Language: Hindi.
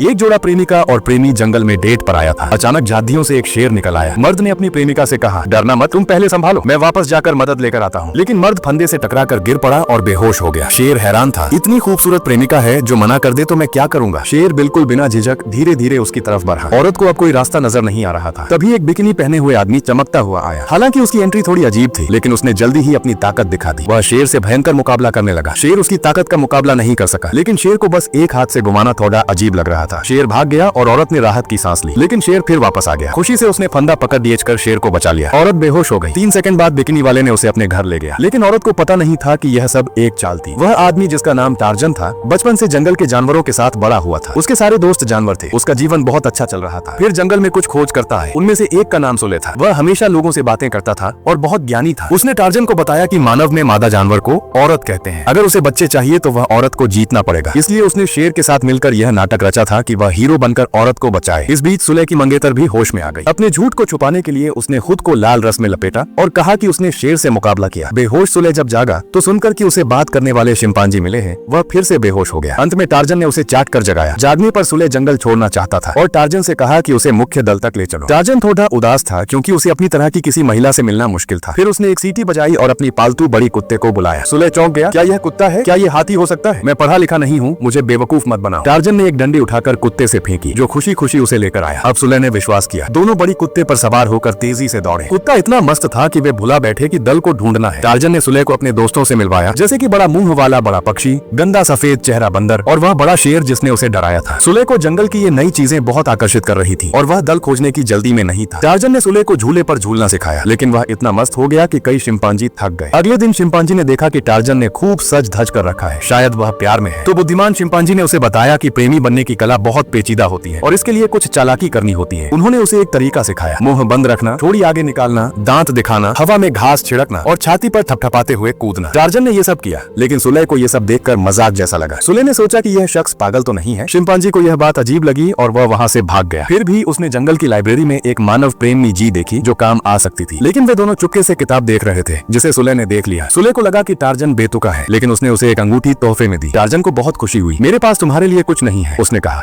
एक जोड़ा प्रेमिका और प्रेमी जंगल में डेट पर आया था। अचानक झादियों से एक शेर निकल आया। मर्द ने अपनी प्रेमिका से कहा, डरना मत, तुम पहले संभालो, मैं वापस जाकर मदद लेकर आता हूँ। लेकिन मर्द फंदे से टकराकर गिर पड़ा और बेहोश हो गया। शेर हैरान था, इतनी खूबसूरत प्रेमिका है, जो मना कर दे तो मैं क्या करूंगा। शेर बिल्कुल बिना झिझक धीरे धीरे उसकी तरफ बढ़ा। औरत को अब कोई रास्ता नजर नहीं आ रहा था। तभी एक बिकिनी पहने हुए आदमी चमकता हुआ आया। हालांकि उसकी एंट्री थोड़ी अजीब थी, लेकिन उसने जल्दी ही अपनी ताकत दिखा दी। वह शेर से भयंकर मुकाबला करने लगा। शेर उसकी ताकत का मुकाबला नहीं कर सका, लेकिन शेर को बस एक हाथ से घुमाना थोड़ा अजीब लग रहा था। शेर भाग गया और औरत ने राहत की सांस ली, लेकिन शेर फिर वापस आ गया। खुशी से उसने फंदा पकड़ कर शेर को बचा लिया। औरत बेहोश हो गई। 3 सेकंड बाद बिकिनी वाले ने उसे अपने घर ले गया, लेकिन औरत को पता नहीं था कि यह सब एक चाल थी। वह आदमी, जिसका नाम टार्जन था, बचपन से जंगल के जानवरों के साथ बड़ा हुआ था। उसके सारे दोस्त जानवर थे। उसका जीवन बहुत अच्छा चल रहा था। फिर जंगल में कुछ खोज करता है। उनमें से एक का नाम सुले था। वह हमेशा लोगों से बातें करता था और बहुत ज्ञानी था। उसने टार्जन को बताया कि मानव में मादा जानवर को औरत कहते हैं। अगर उसे बच्चे चाहिए तो वह औरत को जीतना पड़ेगा। इसलिए उसने शेर के साथ मिलकर यह नाटक रचा था कि वह हीरो बनकर औरत को बचाए। इस बीच सुले की मंगेतर भी होश में आ गई। अपने झूठ को छुपाने के लिए उसने खुद को लाल रस में लपेटा और कहा कि उसने शेर से मुकाबला किया। बेहोश सुले जब जागा तो सुनकर कि उसे बात करने वाले शिंपांजी मिले हैं, वह फिर से बेहोश हो गया। अंत में टार्जन ने उसे चाट कर जगाया। जागने पर सुले जंगल छोड़ना चाहता था और टार्जन से कहा कि उसे मुख्य दल तक ले चलो। टार्जन थोड़ा उदास था, क्योंकि उसे अपनी तरह की किसी महिला से मिलना मुश्किल था। फिर उसने एक सीटी बजाई और अपनी पालतू बड़ी कुत्ते को बुलाया। सुले चौंक गया। क्या यह कुत्ता है? क्या यह हाथी हो सकता है? मैं पढ़ा लिखा नहीं हूँ, मुझे बेवकूफ मत बनाओ। टार्जन ने एक डंडी उठाकर कुत्ते से फेंकी, जो खुशी खुशी उसे लेकर आया। अब सुले ने विश्वास किया। दोनों बड़ी कुत्ते पर सवार होकर तेजी से दौड़े। कुत्ता इतना मस्त था कि वे भुला बैठे कि दल को ढूंढना है। टार्जन ने सुले को अपने दोस्तों से मिलवाया, जैसे कि बड़ा मुंह वाला बड़ा पक्षी, गंदा सफेद चेहरा बंदर और वह बड़ा शेर जिसने उसे डराया था। सुले को जंगल की ये नई चीजें बहुत आकर्षित कर रही थी और वह दल खोजने की जल्दी में नहीं था। टार्जन ने सुले को झूले पर झूलना सिखाया, लेकिन वह इतना मस्त हो गया कि कई शिंपांजी थक गए। अगले दिन शिंपांजी ने देखा कि टार्जन ने खूब सज धज कर रखा है, शायद वह प्यार में है। तो बुद्धिमान शिंपांजी ने उसे बताया कि प्रेमी बनने की कला बहुत पेचीदा होती है और इसके लिए कुछ चालाकी करनी होती है। उन्होंने उसे एक तरीका सिखाया, मुंह बंद रखना, थोड़ी आगे निकालना, दांत दिखाना, हवा में घास छिड़कना और छाती पर थपथपाते हुए कूदना। टार्जन ने ये सब किया, लेकिन सुले को ये सब देखकर मजाक जैसा लगा। सुले ने सोचा कि यह शख्स पागल तो नहीं है। शिंपांजी को यह बात अजीब लगी और वह वहाँ से भाग गया। फिर भी उसने जंगल की लाइब्रेरी में एक मानव प्रेमी जी देखी जो काम आ सकती थी, लेकिन वे दोनों चुपके से किताब देख रहे थे, जिसे सुले ने देख लिया। सुले को लगा कि टार्जन बेतुका है, लेकिन उसने उसे एक अंगूठी तोहफे में दी। टार्जन को बहुत खुशी हुई। मेरे पास तुम्हारे लिए कुछ नहीं है, उसने कहा।